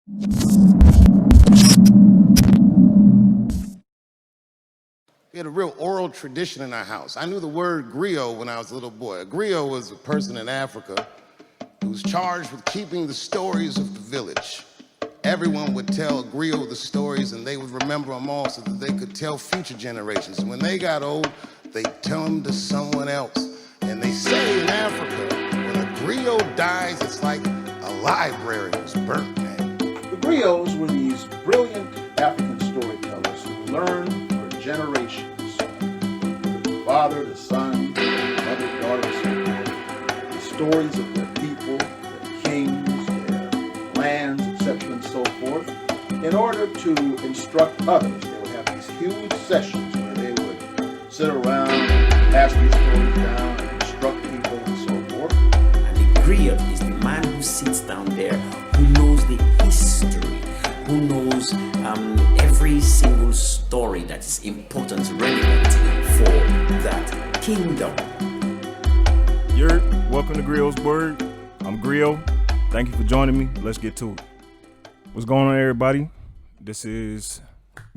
We had a real oral tradition in our house. I knew the word griot when I was a little boy. A griot was a person in Africa who was charged with keeping the stories of the village. Everyone would tell a griot the stories and they would remember them all so that they could tell future generations. And when they got old, they'd tell them to someone else. And they say in Africa, when a griot dies, it's like a library was burnt, man. The griots were these brilliant African storytellers who learned for generations, the father, the son, the mother, daughter, so forth, the stories of their people, their kings, their lands, etc., and so forth. In order to instruct others, they would have these huge sessions where they would sit around and pass these stories down and instruct people and so forth. And the griot is the man who sits down there, who knows the history, who knows every single story that is important, relevant for that kingdom. Welcome to Griot's Word. I'm Griot. Thank you for joining me. Let's get to it. What's going on, everybody? This is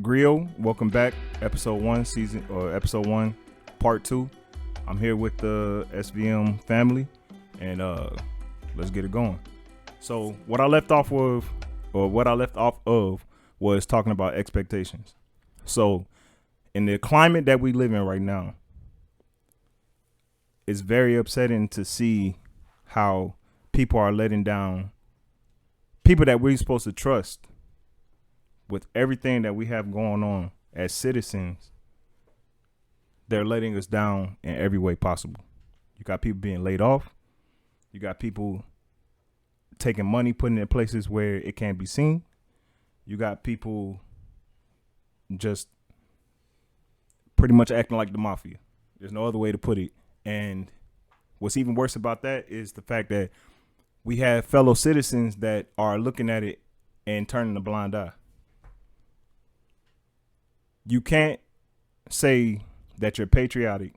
Griot. Welcome back. Episode 1, part 2. I'm here with the SVM family, and let's get it going. So what I left off of was talking about expectations. So in the climate that we live in right now, it's very upsetting to see how people are letting down people that we're supposed to trust with everything that we have going on as citizens. They're letting us down in every way possible. You got people being laid off. You got people taking money, putting it in places where it can't be seen. You got people just pretty much acting like the mafia. There's no other way to put it. And what's even worse about that is the fact that we have fellow citizens that are looking at it and turning a blind eye. You can't say that you're patriotic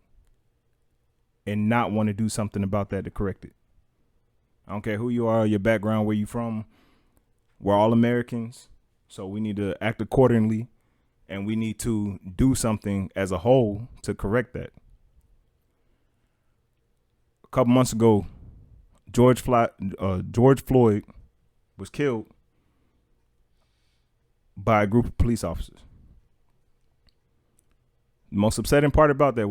and not want to do something about that to correct it. I don't care who you are, your background, where you from. We're all Americans, so we need to act accordingly, and we need to do something as a whole to correct that. A couple months ago, George Floyd was killed by a group of police officers. The most upsetting part about that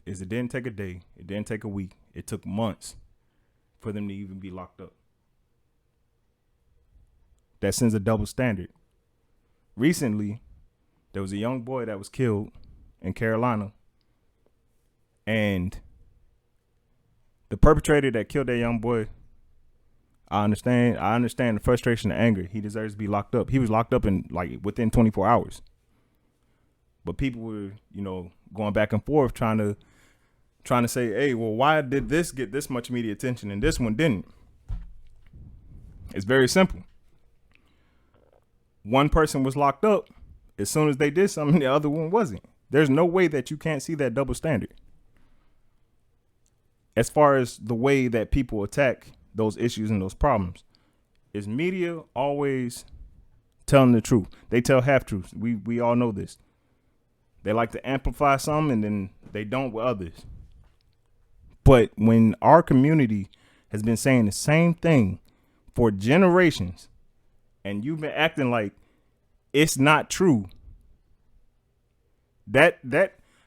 is it didn't take a day, it didn't take a week, it took months for them to even be locked up. That sends a double standard. Recently, there was a young boy that was killed in Carolina, and the perpetrator that killed that young boy, I understand the frustration and anger. He deserves to be locked up. He was locked up in within 24 hours. But people were, going back and forth trying to say, hey, well, why did this get this much media attention and this one didn't? It's very simple. One person was locked up. As soon as they did something, the other one wasn't. There's no way that you can't see that double standard. As far as the way that people attack those issues and those problems, is media always telling the truth? They tell half truths. We all know this. They like to amplify some and then they don't with others. But when our community has been saying the same thing for generations and you've been acting like it's not true, that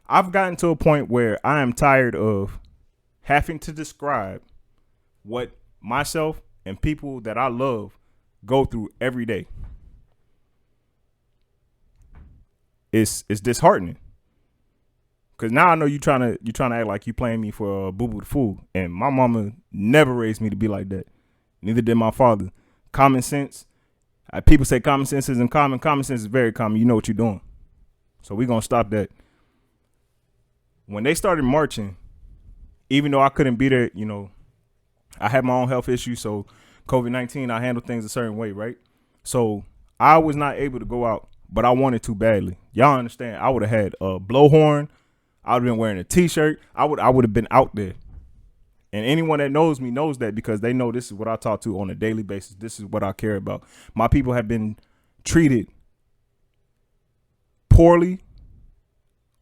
I've gotten to a point where I am tired of having to describe what myself and people that I love go through every day. It's disheartening. Cause now I know you trying to act like you playing me for a boo-boo the fool. And my mama never raised me to be like that. Neither did my father. Common sense. People say common sense isn't common. Common sense is very common. You know what you're doing. So we're gonna stop that. When they started marching, even though I couldn't be there, I had my own health issues. So COVID-19, I handled things a certain way, right? So I was not able to go out, but I wanted to badly. Y'all understand? I would have had a blowhorn. I would have been wearing a t-shirt. I would have been out there. And anyone that knows me knows that, because they know this is what I talk to on a daily basis. This is what I care about. My people have been treated poorly,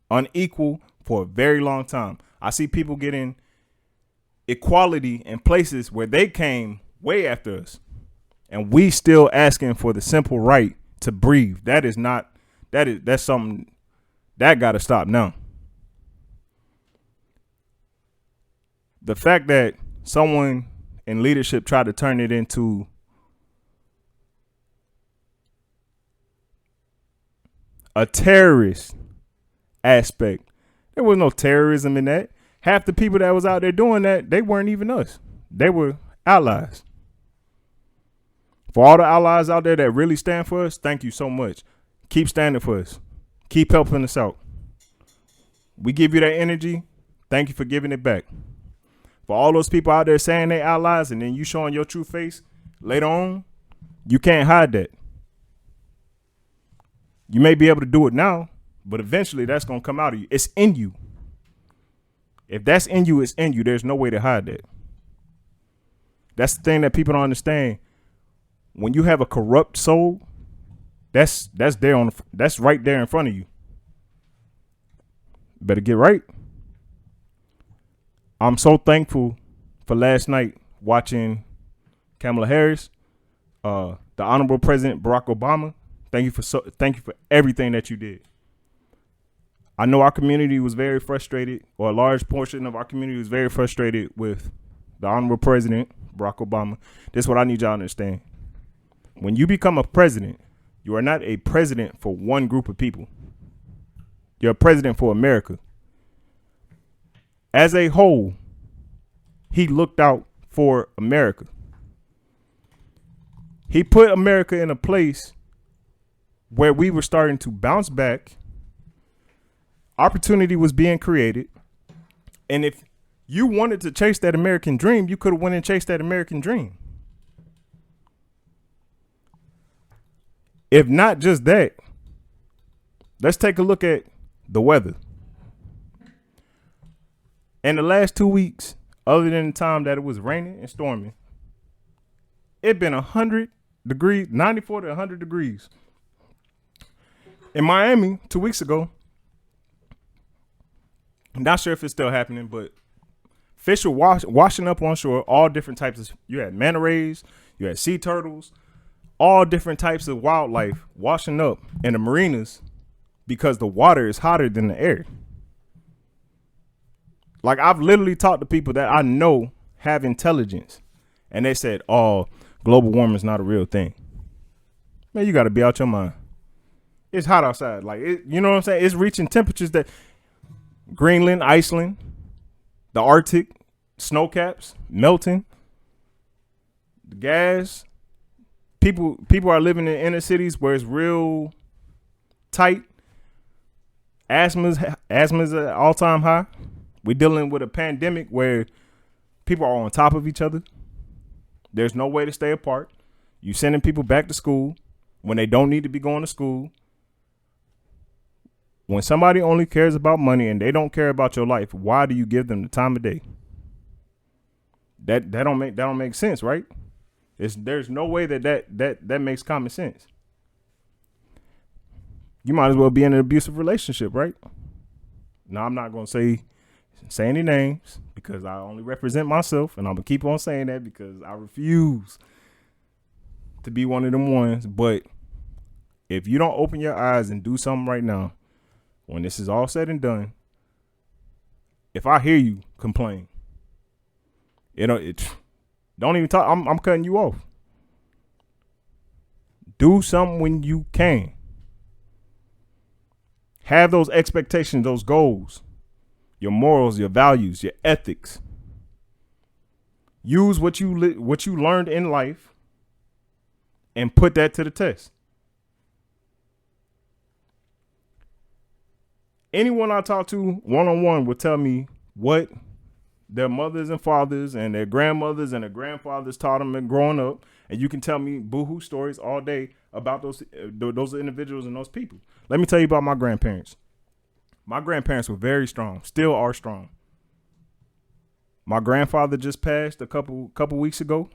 unequal for a very long time. I see people getting equality in places where they came way after us, and we still asking for the simple right to breathe. That's something that got to stop now. The fact that someone in leadership tried to turn it into a terrorist aspect, there was no terrorism in that. Half the people that was out there doing that, they weren't even us. They were allies. For all the allies out there that really stand for us, thank you so much. Keep standing for us. Keep helping us out. We give you that energy. Thank you for giving it back. For all those people out there saying they allies and then you showing your true face later on, you can't hide that. You may be able to do it now, but eventually that's going to come out of you. It's in you. If that's in you, it's in you. There's no way to hide that. That's the thing that people don't understand. When you have a corrupt soul, that's right there in front of you. Better get right. I'm so thankful for last night watching Kamala Harris, the Honorable President Barack Obama. Thank you for everything that you did. I know our community was very frustrated, or a large portion of our community was very frustrated with the Honorable President Barack Obama. This is what I need y'all to understand. When you become a president, you are not a president for one group of people. You're a president for America. As a whole, he looked out for America. He put America in a place where we were starting to bounce back. Opportunity was being created. And if you wanted to chase that American dream, you could have went and chased that American dream. If not just that, let's take a look at the weather. In the last 2 weeks, other than the time that it was raining and storming, it been 100 degrees, 94 to 100 degrees. In Miami 2 weeks ago, I'm not sure if it's still happening, but fish were washing up on shore, all different types of, you had manta rays, you had sea turtles, all different types of wildlife washing up in the marinas because the water is hotter than the air. Like, I've literally talked to people that I know have intelligence, and they said, oh, global warming is not a real thing. Man, you got to be out your mind. It's hot outside. Like, you know what I'm saying? It's reaching temperatures that Greenland, Iceland, the Arctic, snow caps, melting, the gas. People are living in inner cities where it's real tight. Asthma's at all-time high. We're dealing with a pandemic where people are on top of each other. There's no way to stay apart. You sending people back to school when they don't need to be going to school. When somebody only cares about money and they don't care about your life, why do you give them the time of day? That don't make sense, right? There's no way that makes common sense. You might as well be in an abusive relationship, right? Now, I'm not going to say any names because I only represent myself, and I'm going to keep on saying that because I refuse to be one of them ones. But if you don't open your eyes and do something right now, when this is all said and done, if I hear you complain, don't even talk. I'm cutting you off. Do something when you can. Have those expectations, those goals, your morals, your values, your ethics. Use what you learned in life and put that to the test. Anyone I talk to one-on-one will tell me what their mothers and fathers and their grandmothers and their grandfathers taught them growing up. And you can tell me boohoo stories all day about those individuals and those people. Let me tell you about my grandparents. My grandparents were very strong, still are strong. My grandfather just passed a couple weeks ago.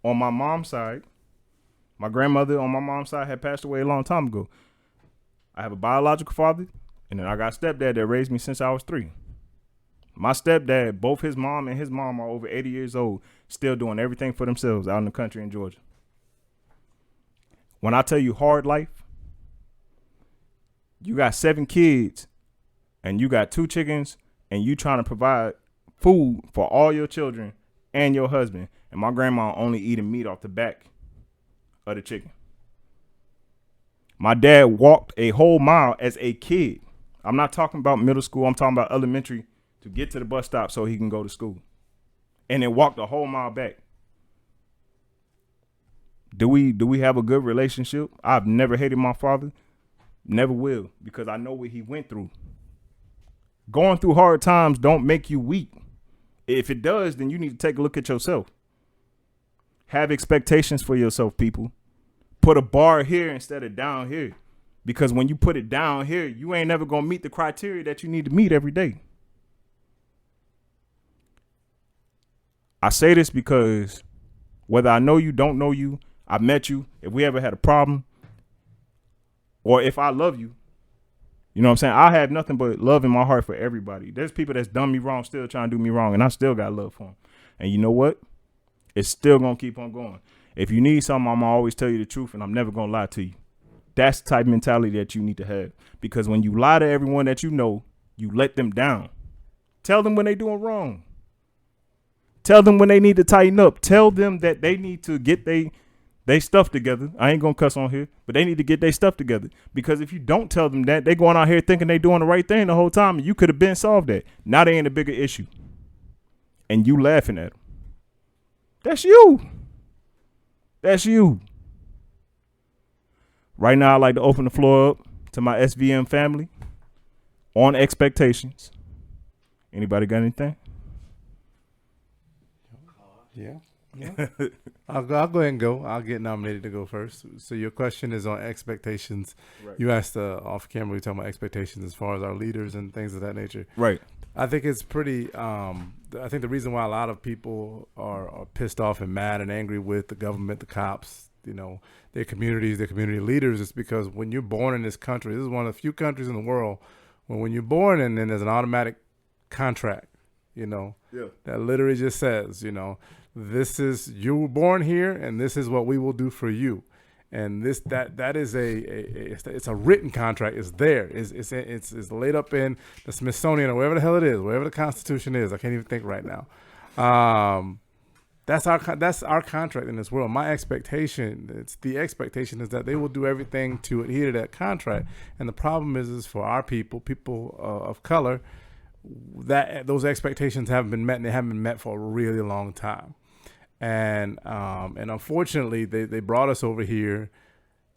On my mom's side, my grandmother on my mom's side had passed away a long time ago. I have a biological father, and then I got a stepdad that raised me since I was 3. My stepdad, both his mom and his mom are over 80 years old, still doing everything for themselves out in the country in Georgia. When I tell you hard life, you got 7 kids and you got 2 chickens and you trying to provide food for all your children and your husband. And my grandma only eating meat off the back of the chicken. My dad walked a whole mile as a kid. I'm not talking about middle school. I'm talking about elementary to get to the bus stop so he can go to school. And then walked a whole mile back. Do we have a good relationship? I've never hated my father. Never will, because I know what he went through. Going through hard times don't make you weak. If it does, then you need to take a look at yourself. Have expectations for yourself, people. Put a bar here instead of down here. Because when you put it down here, you ain't never going to meet the criteria that you need to meet every day. I say this because whether I know you, don't know you, I met you, if we ever had a problem, or if I love you, you know what I'm saying? I have nothing but love in my heart for everybody. There's people that's done me wrong, still trying to do me wrong, and I still got love for them. And you know what? It's still going to keep on going. If you need something, I'm going to always tell you the truth, and I'm never going to lie to you. That's the type of mentality that you need to have. Because when you lie to everyone that you know, you let them down. Tell them when they're doing wrong. Tell them when they need to tighten up. Tell them that they need to get they stuff together. I ain't going to cuss on here, but they need to get their stuff together. Because if you don't tell them that, they going out here thinking they doing the right thing the whole time, and you could have been solved that. Now they in a bigger issue. And you laughing at them. That's you. That's you. Right now, I'd like to open the floor up to my SVM family on expectations. Anybody got anything? Yeah. I'll go ahead and go. I'll get nominated to go first. So your question is on expectations. Right. You asked off camera, we were talking about expectations as far as our leaders and things of that nature. Right. I think it's pretty, I think the reason why a lot of people are pissed off and mad and angry with the government, the cops, you know, their communities, their community leaders, is because when you're born in this country, this is one of the few countries in the world when you're born and then there's an automatic contract, you know, that literally just says, you know, this is, you were born here and this is what we will do for you. And this, that is it's a written contract. It's there. It's laid up in the Smithsonian or wherever the hell it is, wherever the Constitution is. I can't even think right now. That's our contract in this world. My expectation, the expectation is that they will do everything to adhere to that contract. And the problem is for our people of color, that those expectations haven't been met, and they haven't been met for a really long time. And unfortunately, they brought us over here,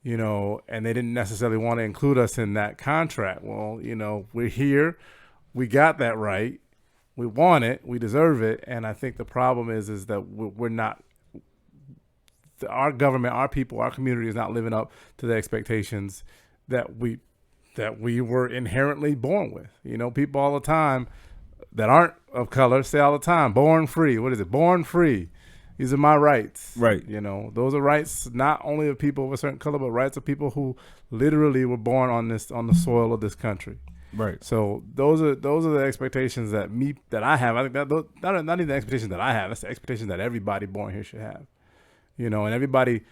you know, and they didn't necessarily want to include us in that contract. Well, you know, we're here, we got that right. We want it. We deserve it. And I think the problem is that we're not, our government, our people, our community is not living up to the expectations that we were inherently born with. You know, people all the time that aren't of color say all the time, born free. What is it? Born free. These are my rights. Right. You know, those are rights not only of people of a certain color, but rights of people who literally were born on the soil of this country. Right. So those are the expectations that I have. I think that those, not even the expectations that I have. That's the expectations that everybody born here should have. You know, and everybody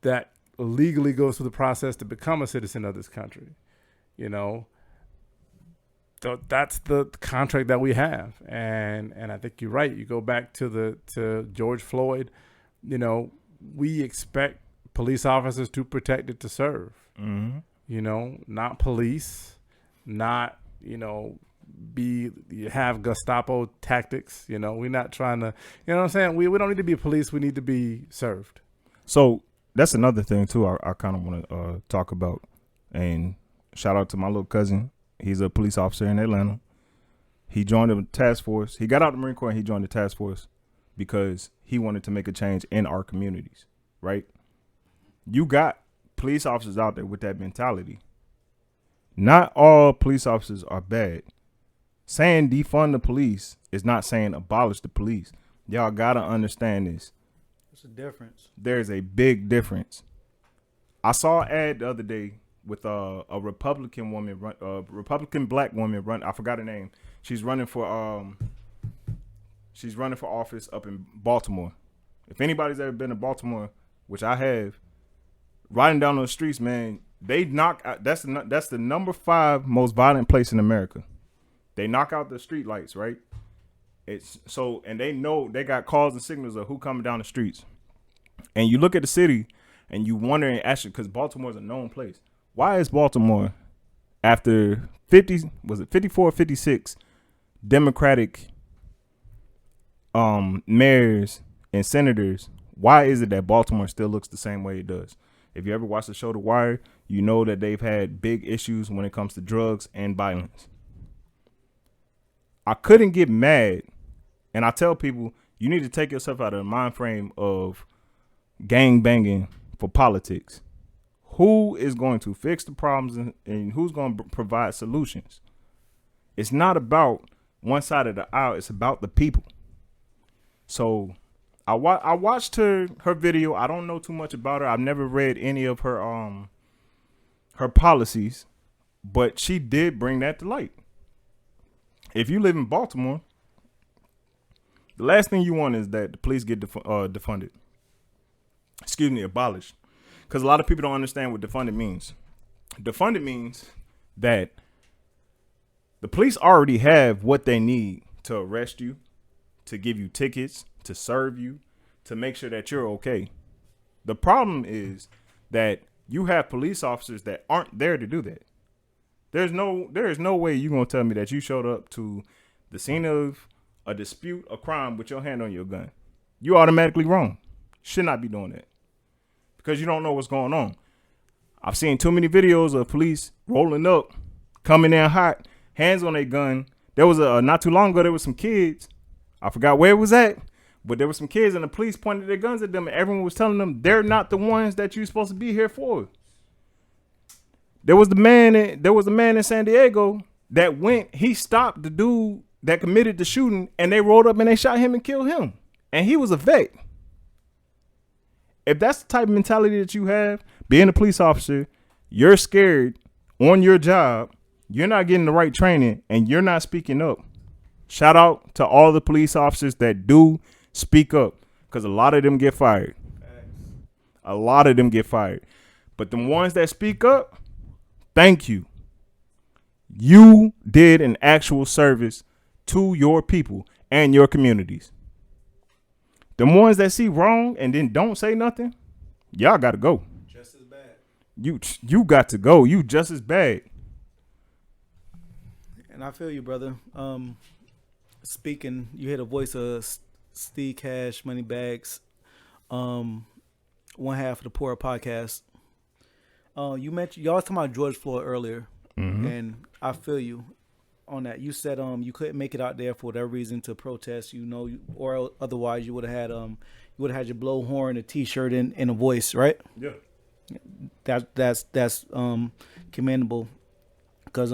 that legally goes through the process to become a citizen of this country. You know, so that's the contract that we have. And I think you're right. You go back to George Floyd. You know, we expect police officers to protect it to serve. Mm-hmm. You know, not police. Not, you know, have Gestapo tactics. You know, we're not trying to, you know what I'm saying? We don't need to be police. We need to be served. So that's another thing, too, I kind of want to talk about. And shout out to my little cousin. He's a police officer in Atlanta. He joined the task force. He got out of the Marine Corps and he joined the task force because he wanted to make a change in our communities, right? You got police officers out there with that mentality. Not all police officers are bad. Saying defund the police is not saying abolish the police. Y'all gotta understand this. What's the difference? There's a big difference. I saw an ad the other day with a Republican woman, Republican black woman run. I forgot her name. She's running for office up in Baltimore. If anybody's ever been to Baltimore, which I have, riding down those streets, man, they knock out. That's the number 5 most violent place in America. They knock out the street lights, right? It's so, and they know they got calls and signals of who coming down the streets. And you look at the city, and you wonder, and actually, because Baltimore's a known place. Why is Baltimore, after 54, 56 Democratic mayors and senators, why is it that Baltimore still looks the same way it does? If you ever watch the show The Wire, you know that they've had big issues when it comes to drugs and violence. I couldn't get mad, and I tell people, you need to take yourself out of the mind frame of gang banging for politics. Who is going to fix the problems and who's going to provide solutions? It's not about one side of the aisle. It's about the people. So I watched her video. I don't know too much about her. I've never read any of her policies, but she did bring that to light. If you live in Baltimore, the last thing you want is that the police get defunded. Abolished. Because a lot of people don't understand what defunded means. Defunded means that the police already have what they need to arrest you, to give you tickets, to serve you, to make sure that you're okay. The problem is that you have police officers that aren't there to do that. There is no way you're going to tell me that you showed up to the scene of a dispute, a crime, with your hand on your gun. You're automatically wrong. Should not be doing that. Because you don't know what's going on. I've seen too many videos of police rolling up, coming in hot, hands on their gun. There was not too long ago, there was some kids. I forgot where it was at, but there were some kids and the police pointed their guns at them and everyone was telling them they're not the ones that you're supposed to be here for. There was a man in San Diego that he stopped the dude that committed the shooting, and they rolled up and they shot him and killed him. And he was a vet. If that's the type of mentality that you have, being a police officer, you're scared on your job, you're not getting the right training, and you're not speaking up. Shout out to all the police officers that do speak up, because a lot of them get fired. A lot of them get fired. But the ones that speak up, thank you. You did an actual service to your people and your communities. The ones that see wrong and then don't say nothing, y'all got to go. Just as bad. You got to go. You just as bad. And I feel you, brother. Speaking, you hear the voice of Steve Cash, Moneybags, one half of the Poor podcast. You mentioned y'all was talking about George Floyd earlier, and I feel you on that. You said you couldn't make it out there for whatever reason to protest, or otherwise you would have had your blowhorn, a T-shirt, and a voice, right? Yeah. That's commendable, because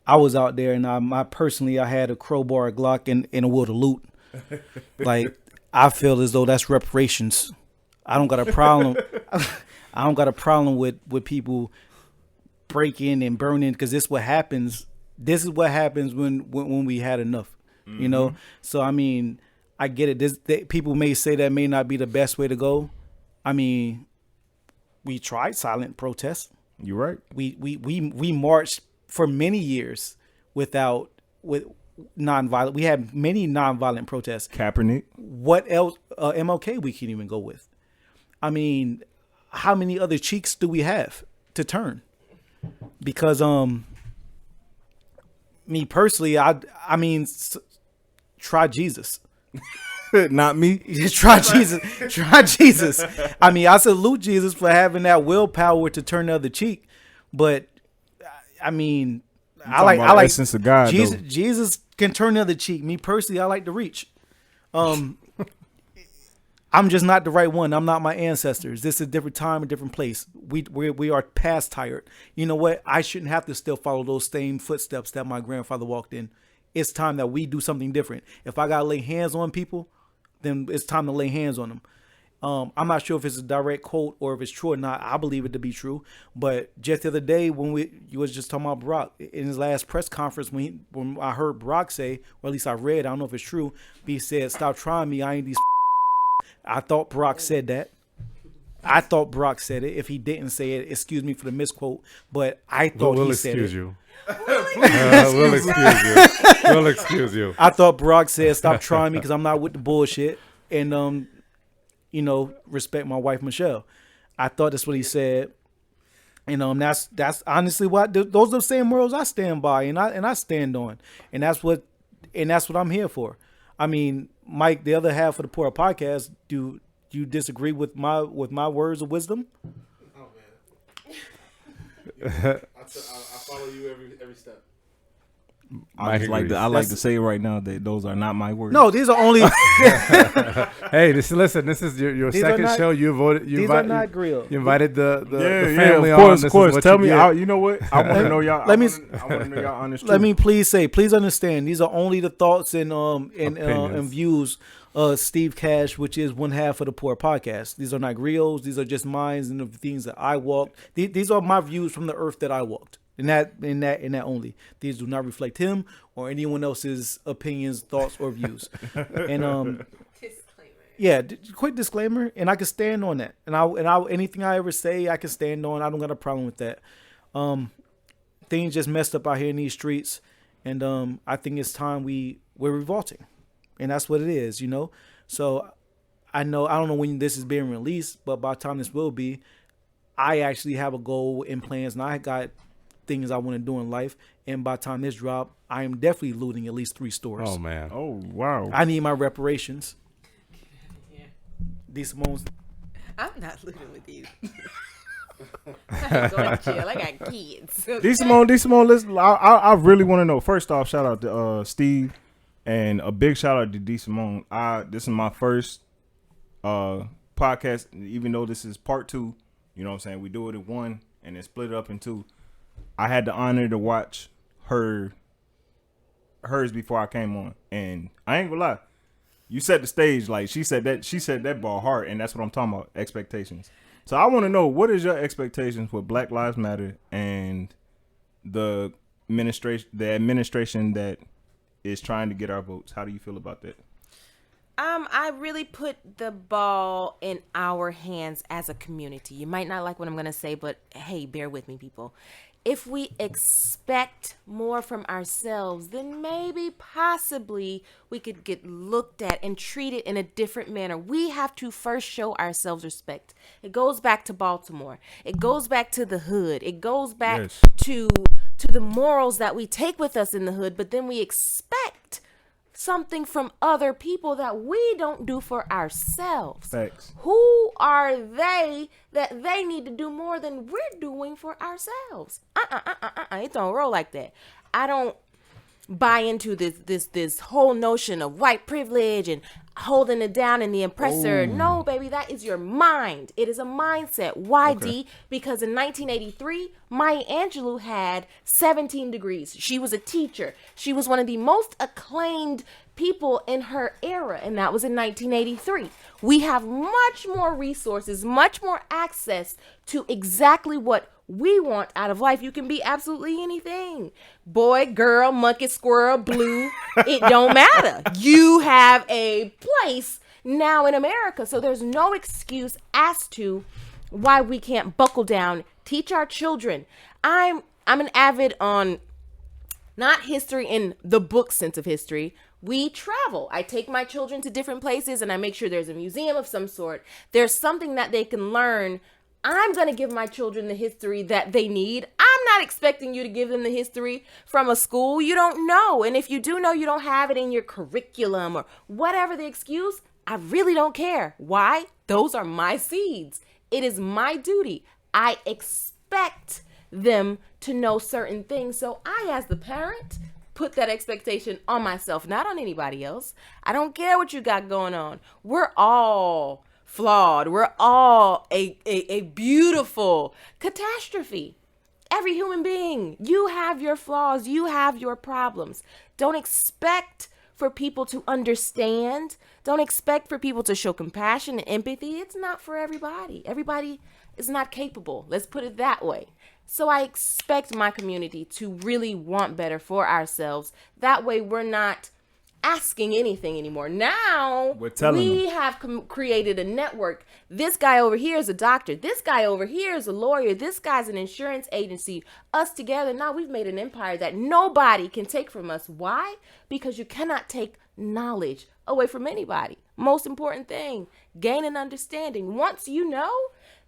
I was out there and I personally had a crowbar, a Glock, and a will to loot. Like, I feel as though that's reparations. I don't got a problem. I don't got a problem with people breaking and burning, because this is what happens. This is what happens when we had enough, you know? So, I mean, I get it. People may say that may not be the best way to go. I mean, we tried silent protests. You're right. We marched for many years with nonviolent. We had many nonviolent protests. Kaepernick. What else? MLK we can even go with. I mean, how many other cheeks do we have to turn? Because me personally, I mean, try Jesus. Not me. Just try Jesus. Try Jesus. I mean, I salute Jesus for having that willpower to turn the other cheek, but I mean, I like essence of God. Jesus. Though. Jesus can turn the other cheek. Me personally, I like to reach. I'm just not the right one. I'm not my ancestors. This is a different time, a different place. We are past tired. You know what? I shouldn't have to still follow those same footsteps that my grandfather walked in. it's time that we do something different. If I gotta lay hands on people, then it's time to lay hands on them. I'm not sure if it's a direct quote or if it's true or not. I believe it to be true. But just the other day when you was just talking about Brock in his last press conference, when I heard Brock say, or at least I read, I don't know if it's true, but he said, "Stop trying me. I ain't these." I thought Brock said that. I thought Brock said it. If he didn't say it, excuse me for the misquote. But I thought he said it. You. We'll excuse you. We'll excuse you. I thought Brock said, "Stop trying me because I'm not with the bullshit." And respect my wife Michelle. I thought that's what he said, and that's honestly those are the same words I stand by and I stand on, and that's what I'm here for. I mean, Mike, the other half of the Poor Podcast, do you disagree with my words of wisdom? Oh man, I follow you every step. I like to say right now that those are not my words. No, these are only. Hey, this is your second show. You voted. These are not Griot. You invited the family on. Of This course. Tell me. get. You know what? I want to know y'all. I want to know y'all honest. Let me please understand. These are only the thoughts and views of Steve Cash, which is one half of the Poor Podcast. These are not Griots. These are just minds and the things that I walked. These are my views from the earth that I walked. In that only. These do not reflect him or anyone else's opinions, thoughts, or views. And disclaimer. Yeah, quick disclaimer, and I can stand on that. And I anything I ever say, I can stand on. I don't got a problem with that. Things just messed up out here in these streets, and I think it's time we're revolting, and that's what it is, So I don't know when this is being released, but by the time this will be, I actually have a goal and plans, and I got things I want to do in life, and by the time this drop, I am definitely looting at least 3 stores. Oh man! Oh wow! I need my reparations. Yeah. D. Simone's. I'm not looting with you. I ain't going to jail. I got kids. Okay? D. Simone, listen, I really want to know. First off, shout out to Steve, and a big shout out to D. Simone. This is my first podcast, even though this is part 2. You know what I'm saying? We do it in 1 and then split it up in 2. I had the honor to watch hers before I came on, and I ain't gonna lie, you set the stage like she said that ball hard, and that's what I'm talking about, expectations. So I want to know, what is your expectations with Black Lives Matter and the administration that is trying to get our votes? How do you feel about that? I really put the ball in our hands as a community. You might not like what I'm going to say, but hey, bear with me, people. If we expect more from ourselves, then maybe possibly we could get looked at and treated in a different manner. We have to first show ourselves respect. It goes back to Baltimore. It goes back to the hood. It goes back to the morals that we take with us in the hood, but then we expect something from other people that we don't do for ourselves. Thanks. Who are they that they need to do more than we're doing for ourselves? It don't roll like that. I don't buy into this whole notion of white privilege and holding it down and the oppressor. No, baby, that is your mind. It is a mindset. Why, okay. D? Because in 1983, Maya Angelou had 17 degrees. She was a teacher. She was one of the most acclaimed people in her era, and that was in 1983. We have much more resources, much more access to exactly what we want out of life. You can be absolutely anything. Boy, girl, monkey, squirrel, blue. It don't matter. You have a place now in America. So there's no excuse as to why we can't buckle down, teach our children. I'm an avid on not history in the book sense of history. We travel. I take my children to different places and I make sure there's a museum of some sort. There's something that they can learn. I'm going to give my children the history that they need. I'm not expecting you to give them the history from a school. You don't know. And if you do know, you don't have it in your curriculum or whatever the excuse. I really don't care. Why? Those are my seeds. It is my duty. I expect them to know certain things. So I, as the parent, put that expectation on myself, not on anybody else. I don't care what you got going on. We're all flawed. We're all a beautiful catastrophe. every human being. You have your flaws. You have your problems. Don't expect for people to understand. Don't expect for people to show compassion and empathy. It's not for everybody. Everybody is not capable. Let's put it that way. So I expect my community to really want better for ourselves. That way we're not asking anything anymore. Now We're telling we have created a network. This guy over here is a doctor. This guy over here is a lawyer. This guy's an insurance agency. Us together, now we've made an empire that nobody can take from us. Why? Because you cannot take knowledge away from anybody. Most important thing, gain an understanding. Once you know,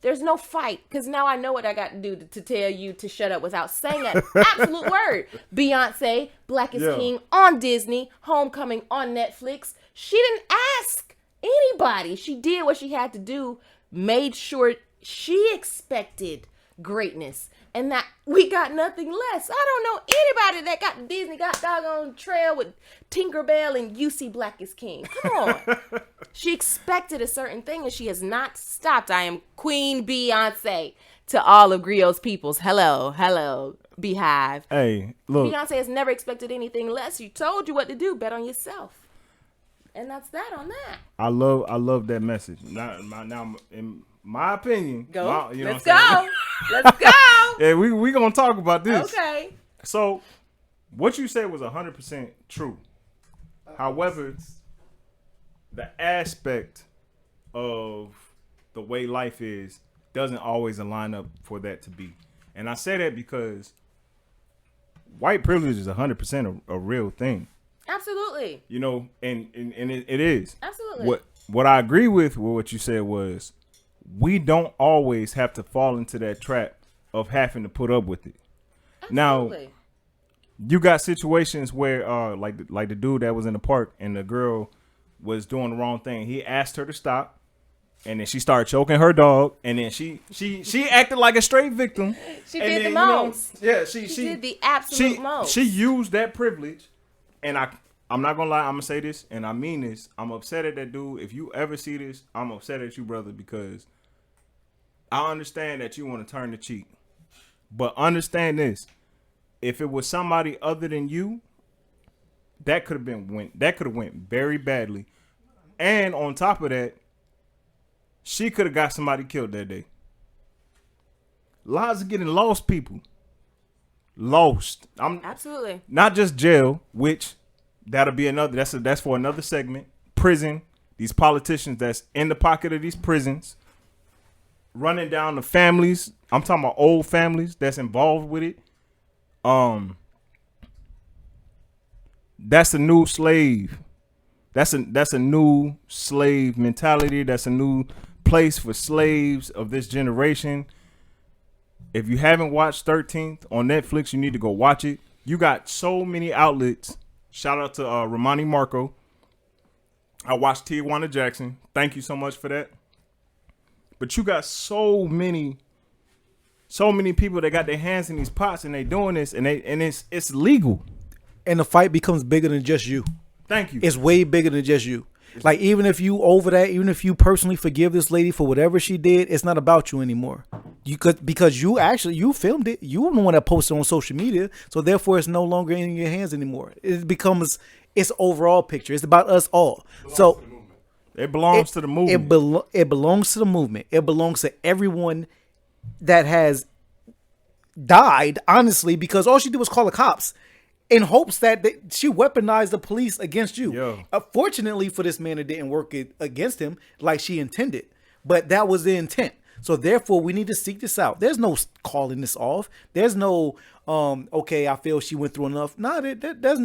there's no fight, because now I know what I got to do to tell you to shut up without saying that absolute word. Beyonce, Black is King on Disney, Homecoming on Netflix. She didn't ask anybody. She did what she had to do, made sure she expected greatness, and that we got nothing less. I don't know anybody that got Disney, got doggone trail with Tinkerbell and you see Black is King. Come on. She expected a certain thing and she has not stopped. I am Queen Beyonce to all of Griot's peoples. Hello, Beehive. Hey, look. Beyonce has never expected anything less. She told you what to do. Bet on yourself. And that's that on that. I love that message. Now in my opinion, Go. you know Let's what I'm go. Let's go. Yeah, we gonna talk about this. Okay. So, what you said was 100% true. However, the aspect of the way life is doesn't always align up for that to be. And I say that because white privilege is 100% a real thing. Absolutely. You know, and it is. Absolutely. What I agree with what you said was we don't always have to fall into that trap of having to put up with it. Absolutely. Now, you got situations where like the dude that was in the park and the girl was doing the wrong thing. He asked her to stop, and then she started choking her dog, and then she acted like a straight victim. She And did then, the most. she did the absolute most. She used that privilege, and I'm not gonna lie, I'm gonna say this, and I mean this. I'm upset at that dude. If you ever see this, I'm upset at you, brother, because I understand that you want to turn the cheek, but understand this: if it was somebody other than you, that could have went very badly, and on top of that, she could have got somebody killed that day. Lives are getting lost, people. Lost. Absolutely. Not just jail, which that'll be another. That's for another segment. Prison. These politicians that's in the pocket of these prisons, running down the families. I'm talking about old families that's involved with it. That's a new slave. That's a new slave mentality. That's a new place for slaves of this generation. If you haven't watched 13th on Netflix, you need to go watch it. You got so many outlets. Shout out to Romani Marco. I watched Tijuana Jackson. Thank you so much for that. But you got so many people that got their hands in these pots and they doing this and it's legal. And the fight becomes bigger than just you. Thank you. It's way bigger than just you. Like, even if you over that, even if you personally forgive this lady for whatever she did, it's not about you anymore. Because you filmed it. You were the one that posted on social media. So therefore, it's no longer in your hands anymore. It becomes its overall picture. It's about us all. So it belongs to the movement. It belongs to the movement. It belongs to everyone that has died, honestly, because all she did was call the cops in hopes that she weaponized the police against you. Yo. Fortunately for this man, it didn't work against him like she intended, but that was the intent. So therefore, we need to seek this out. There's no calling this off. There's no, okay, I feel she went through enough. No, there's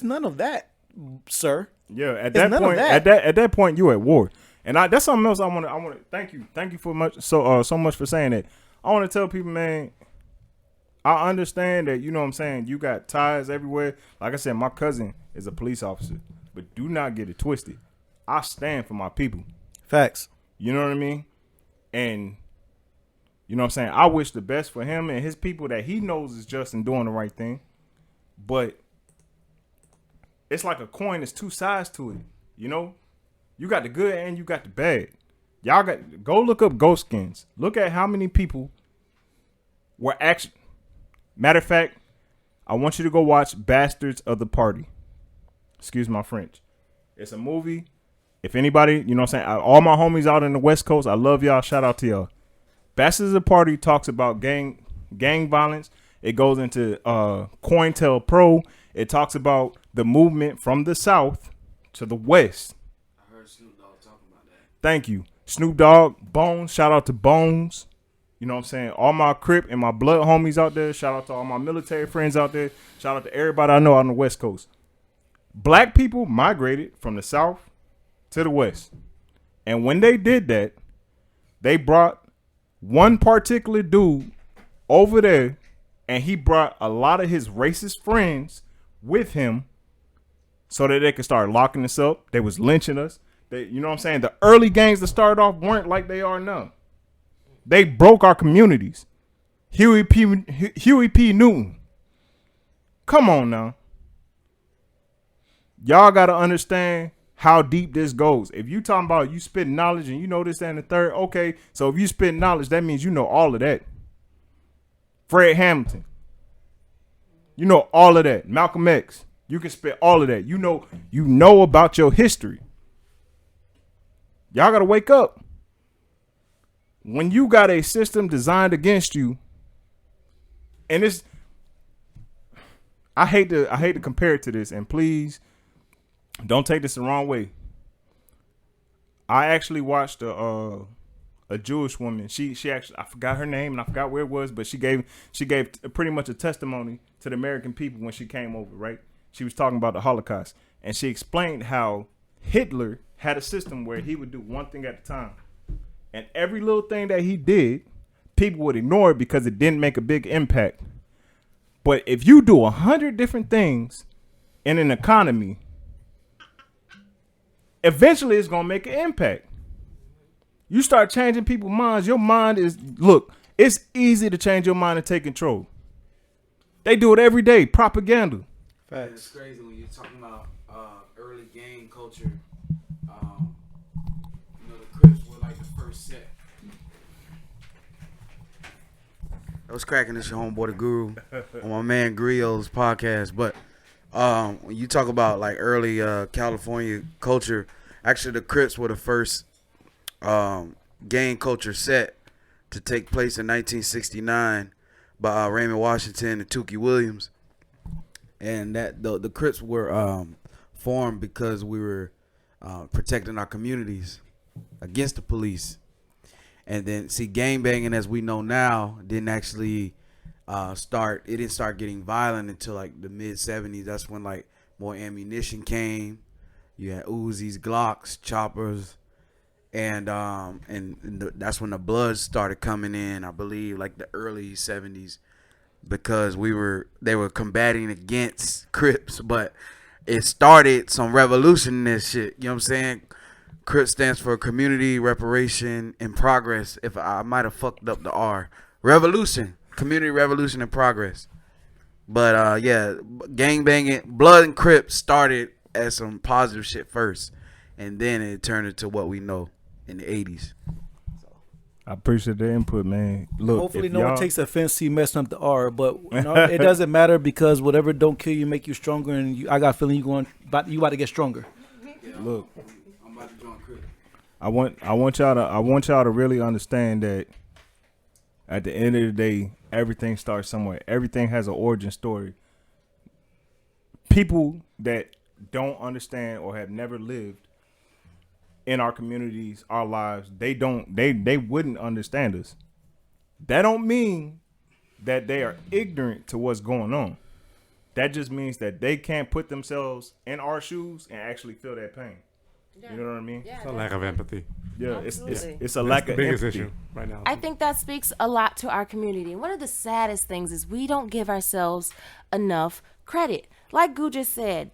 none of that, sir. Yeah, at that point, you at war, and that's something else. I want to thank you for so much for saying that. I want to tell people, man, I understand that, you know what I'm saying, you got ties everywhere. Like I said, my cousin is a police officer, but do not get it twisted. I stand for my people. Facts. You know what I mean? And you know what I'm saying? I wish the best for him and his people that he knows is just and doing the right thing. But it's like a coin, there's two sides to it. You know? You got the good and you got the bad. Go look up ghost skins. Look at how many people were actually Matter of fact, I want you to go watch Bastards of the Party. Excuse my French. It's a movie. If anybody, you know what I'm saying, all my homies out in the West Coast, I love y'all. Shout out to y'all. Bastards of the Party talks about gang violence. It goes into COINTELPRO. It talks about the movement from the South to the West. I heard Snoop Dogg talking about that. Thank you. Snoop Dogg, Bones. Shout out to Bones. You know what I'm saying? All my Crip and my blood homies out there. Shout out to all my military friends out there. Shout out to everybody I know out on the West Coast. Black people migrated from the South to the West. And when they did that, they brought one particular dude over there, and he brought a lot of his racist friends with him so that they could start locking us up. They was lynching us. They, you know what I'm saying? The early gangs that started off weren't like they are now. They broke our communities. Huey P. Newton. Come on now. Y'all got to understand how deep this goes. If you talking about you spit knowledge and you know this, that, and the third, okay. So if you spit knowledge, that means you know all of that. Fred Hampton. You know all of that. Malcolm X. You can spit all of that. You know about your history. Y'all got to wake up. When you got a system designed against you, and it's, I hate to compare it to this, and please don't take this the wrong way. I actually watched a Jewish woman. She actually, I forgot her name and I forgot where it was, but she gave pretty much a testimony to the American people when she came over, right? She was talking about the Holocaust, and she explained how Hitler had a system where he would do one thing at a time. And every little thing that he did, people would ignore it because it didn't make a big impact. But if you do 100 different things in an economy, eventually it's going to make an impact. You start changing people's minds. Your mind is, look, it's easy to change your mind and take control. They do it every day. Propaganda. Facts. It's crazy when you're talking about early gang culture. The Crips were like the first set. I was cracking this your homeboy the Guru on my man Griot's podcast, but when you talk about like early California culture, actually the Crips were the first gang culture set to take place in 1969 by Raymond Washington and Tookie Williams, and that the Crips were formed because we were protecting our communities against the police. And then, see, gang banging, as we know now, didn't actually start. It didn't start getting violent until like the mid '70s. That's when like more ammunition came. You had Uzis, Glocks, choppers, and that's when the Bloods started coming in. I believe like the early '70s, because they were combating against Crips, but it started some revolution in this shit. You know what I'm saying? CRIP stands for Community Reparation in Progress. If I might have fucked up the R. Revolution. Community Revolution in Progress. But yeah, gang banging, Blood and Crips started as some positive shit first, and then it turned into what we know in the 80s. I appreciate the input, man. Look, hopefully no one takes offense to you messing up the R, but it doesn't matter, because whatever don't kill you make you stronger, and I got a feeling you about to get stronger. Yeah, look, I'm about to join Crips. I want y'all to really understand that at the end of the day, everything starts somewhere. Everything has an origin story. People that don't understand or have never lived in our communities, our lives, they wouldn't understand us. That don't mean that they are ignorant to what's going on. That just means that they can't put themselves in our shoes and actually feel that pain. Yeah. You know what I mean? Yeah, It's a lack of empathy. Yeah, Absolutely. it's a lack That's of the biggest empathy. issue right now. I think that speaks a lot to our community. One of the saddest things is we don't give ourselves enough credit. Like Gu just said,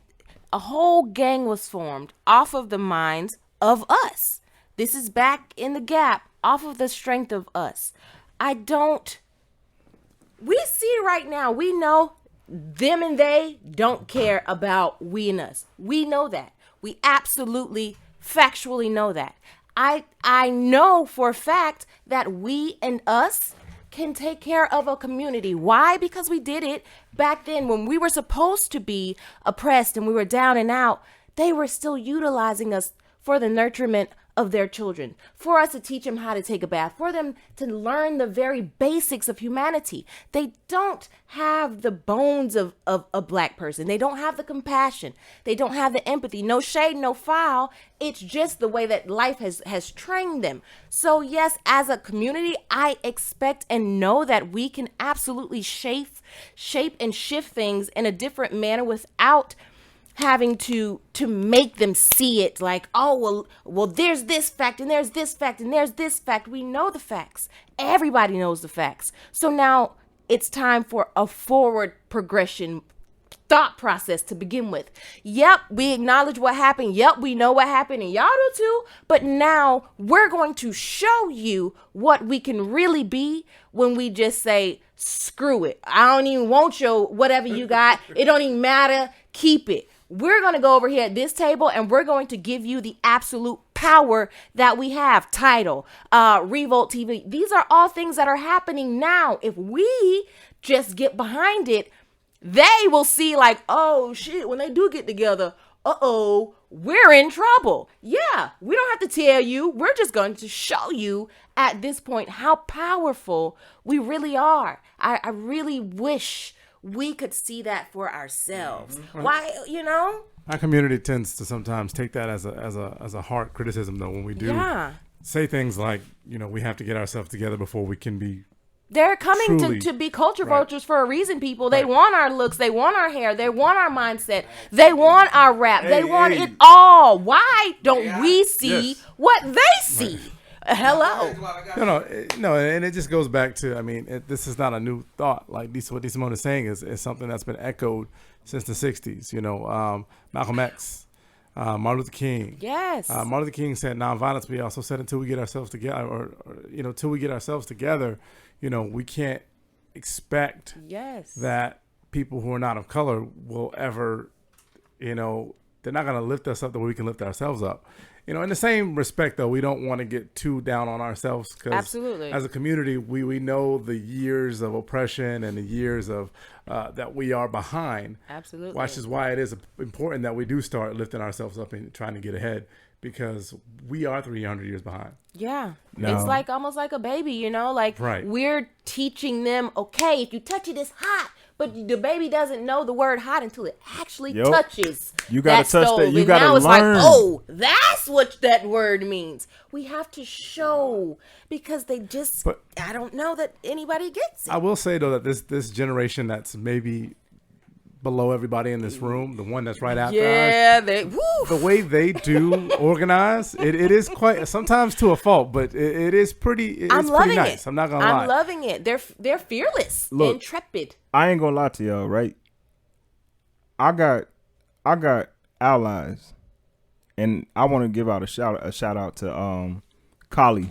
a whole gang was formed off of the minds of us. This is back in the gap, off of the strength of us. We see right now, we know them and they don't care about we and us. We know that. We absolutely, factually know that. I know for a fact that we and us can take care of a community. Why? Because we did it back then when we were supposed to be oppressed and we were down and out. They were still utilizing us for the nurturement of their children, for us to teach them how to take a bath, for them to learn the very basics of humanity. They don't have the bones of a black person. They don't have the compassion. They don't have the empathy. No shade, no foul. It's just the way that life has trained them. So yes, as a community, I expect and know that we can absolutely shape and shift things in a different manner without having to make them see it like, oh, well, there's this fact and there's this fact and there's this fact. We know the facts. Everybody knows the facts. So now it's time for a forward progression thought process to begin with. Yep, we acknowledge what happened. Yep, we know what happened and y'all do too. But now we're going to show you what we can really be when we just say, screw it. I don't even want your whatever you got. It don't even matter. Keep it. We're going to go over here at this table and we're going to give you the absolute power that we have. Tidal, Revolt TV. These are all things that are happening now. If we just get behind it, they will see like, oh shit, when they do get together, we're in trouble. Yeah, we don't have to tell you. We're just going to show you at this point how powerful we really are. I really wish we could see that for ourselves. Mm-hmm. Why, you know? Our community tends to sometimes take that as a hard criticism, though, when we do say things like, you know, we have to get ourselves together before we can be. They're coming truly, to be culture vultures for a reason, people. They want our looks. They want our hair. They want our mindset. They want our rap. They want it all. Why don't we see what they see? Hello. No, and it just goes back to, I mean, this is not a new thought. Like what D. Simone is saying is something that's been echoed since the 60s. You know, Malcolm X, Martin Luther King. Yes. Martin Luther King said nonviolence, but he also said until we get ourselves together, or till we get ourselves together, you know, we can't expect that people who are not of color will ever, you know, they're not going to lift us up the way we can lift ourselves up. You know, in the same respect, though, we don't want to get too down on ourselves because as a community, we know the years of oppression and the years of that we are behind. Absolutely. Which is why it is important that we do start lifting ourselves up and trying to get ahead, because we are 300 years behind. Yeah. No. It's like almost like a baby, you know, like we're teaching them, okay, if you touch it, it's hot. But the baby doesn't know the word hot until it actually touches. You gotta that touch stove. that. You and gotta now it's learn. like, oh, that's what that word means. We have to show because they just, I don't know that anybody gets it. I will say, though, that this generation that's maybe below everybody in this room, the one that's right after us, the way they do organize, it is quite, sometimes to a fault, but it is pretty, I'm loving pretty nice. it. I'm not gonna lie. I'm loving it. They're fearless, Look, intrepid. I ain't gonna lie to y'all, right? I got allies, and I want to give out a shout out to Kali.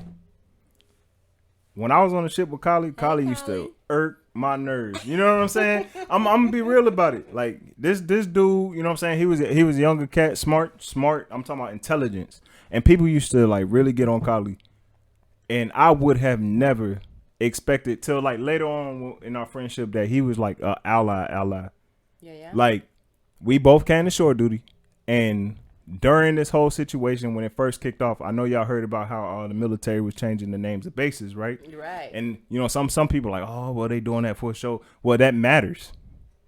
When I was on the ship with Kali used to irk my nerves. You know what I'm saying? I'm gonna be real about it. Like this dude, you know what I'm saying? He was a younger cat, smart. I'm talking about intelligence. And people used to like really get on Kali. And I would have never expected till like later on in our friendship that he was like a ally. Yeah. Like we both came to shore duty, and during this whole situation when it first kicked off, I know y'all heard about how the military was changing the names of bases, right? Right. And you know, some people are like, oh, well, they doing that for a show. Well, that matters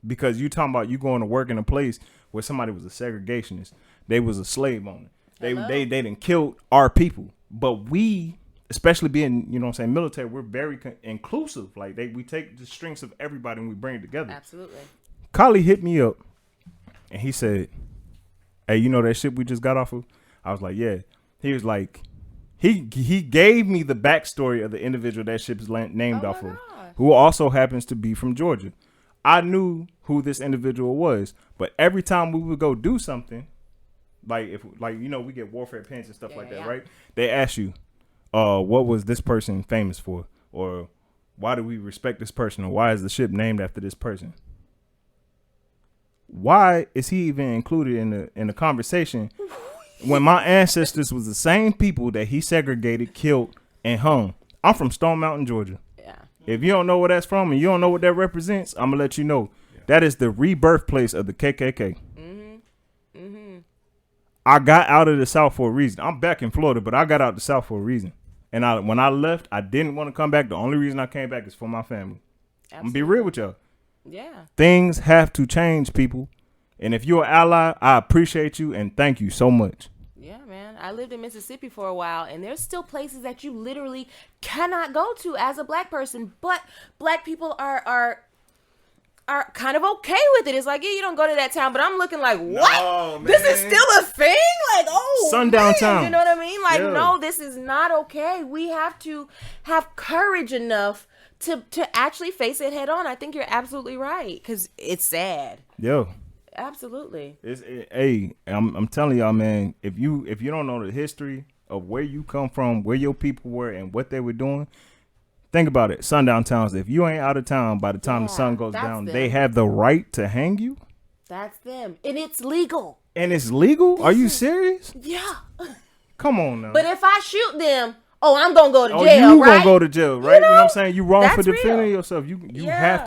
because you talking about you going to work in a place where somebody was a segregationist, they was a slave owner, they didn't killed our people, but we, especially being, you know what I'm saying, military, we're very inclusive. Like we take the strengths of everybody and we bring it together. Absolutely. Kali hit me up and he said, hey, you know that ship we just got off of? I was like, yeah. He was like, he gave me the backstory of the individual that ship's named off of, who also happens to be from Georgia. I knew who this individual was, but every time we would go do something, like if you know, we get warfare pins and stuff like that, right? They ask you, what was this person famous for? Or why do we respect this person? Or why is the ship named after this person? Why is he even included in the conversation when my ancestors was the same people that he segregated, killed, and hung? I'm from Stone Mountain, Georgia. Yeah. If you don't know where that's from and you don't know what that represents, I'm gonna let you know. That is the rebirth place of the KKK. I got out of the South for a reason. I'm back in Florida, but I got out the South for a reason. And when I left, I didn't want to come back. The only reason I came back is for my family. I'm gonna be real with y'all. Yeah. Things have to change, people. And if you're an ally, I appreciate you and thank you so much. Yeah, man. I lived in Mississippi for a while, and there's still places that you literally cannot go to as a black person, but black people are kind of okay with it. It's like, yeah, you don't go to that town, but I'm looking like, what? No, this is man. still a thing? Like, oh, Sundown man, town. you know what I mean? Like, Yeah. no, this is not okay. We have to have courage enough to actually face it head on. I think you're absolutely right, because it's sad. Yo. Absolutely. Hey, I'm telling y'all, man, if you don't know the history of where you come from, where your people were and what they were doing, think about it. Sundown towns, if you ain't out of town by the time the sun goes that's down, them. they have the right to hang you? That's them. And it's legal. And it's legal? Are you serious? Yeah. Come on now. But if I shoot them, oh, I'm going to go to Oh, jail, you right? gonna go to jail, right? You know what I'm saying? You wrong for that's defending real. yourself. You Yeah.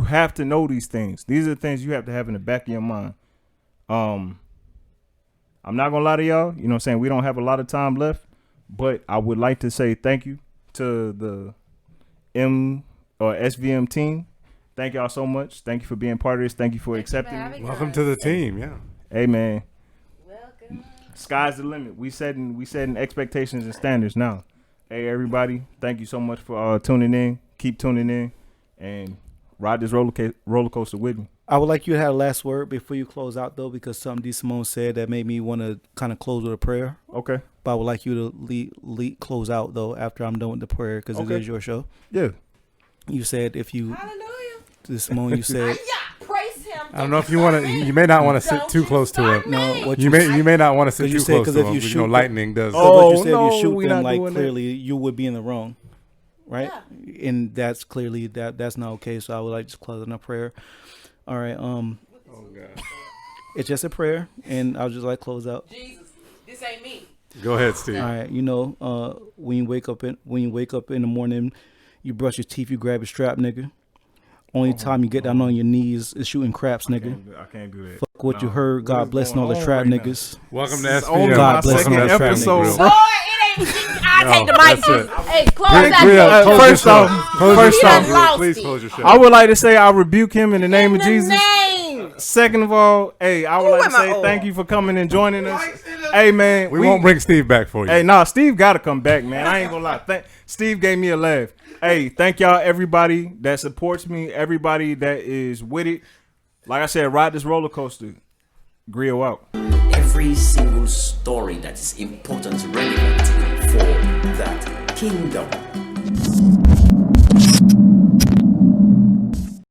have to know these things. These are the things you have to have in the back of your mind. I'm not gonna lie to y'all. You know what I'm saying? We don't have a lot of time left, but I would like to say thank you to the SVM team. Thank y'all so much. Thank you for being part of this. Thank you for accepting me. Welcome to the team. Yeah. Hey man, Welcome. sky's the limit. We setting expectations and standards now. Hey everybody, thank you so much for tuning in. Keep tuning in and ride this roller coaster with me. I would like you to have a last word before you close out, though, because something D. Simone said that made me want to kind of close with a prayer. Okay. But I would like you to close out, though, after I'm done with the prayer, because Okay. it is your show. Yeah. You said if you, Hallelujah. D. Simone, you said, Yeah, praise him. I don't know if you want to. You may not want to sit too close to him. no, what You may not want to sit you too said, close 'cause to if him. you because, shoot them- lightning does. So what you Oh, said, no, you shoot we them not like doing that. clearly you would be in the wrong, right? And that's clearly that's not okay. So I would like to close on a prayer. All right, Oh God. it's just a prayer, and I'll just like close out. Jesus, this ain't me. Go ahead, Steve. All right, when you wake up in the morning, you brush your teeth, you grab your strap, nigga. Only time you get down on your knees is shooting craps, nigga. I can't do that. Fuck what you No. heard. What God is blessing all going the on trap right now? niggas. Welcome to This is SPM. only God my bless second all the trap episode, niggas. bro. Boy, it ain't. I take the that's mic. it. Hey, close Griot, that close shit. First your show. off- Close first your off- show, lost Griot. Please it. close your show. I would like to say I rebuke him in the name of the Jesus. name. Second of all, hey, I would Ooh, like to where my say oil? thank you for coming and joining us. Hey man, we won't bring Steve back for you. Hey, nah, Steve got to come back, man. I ain't gonna lie. Steve gave me a laugh. Hey, thank y'all, everybody that supports me, everybody that is with it. Like I said, ride this roller coaster. Griot out. Every single story that is important, relevant for that kingdom.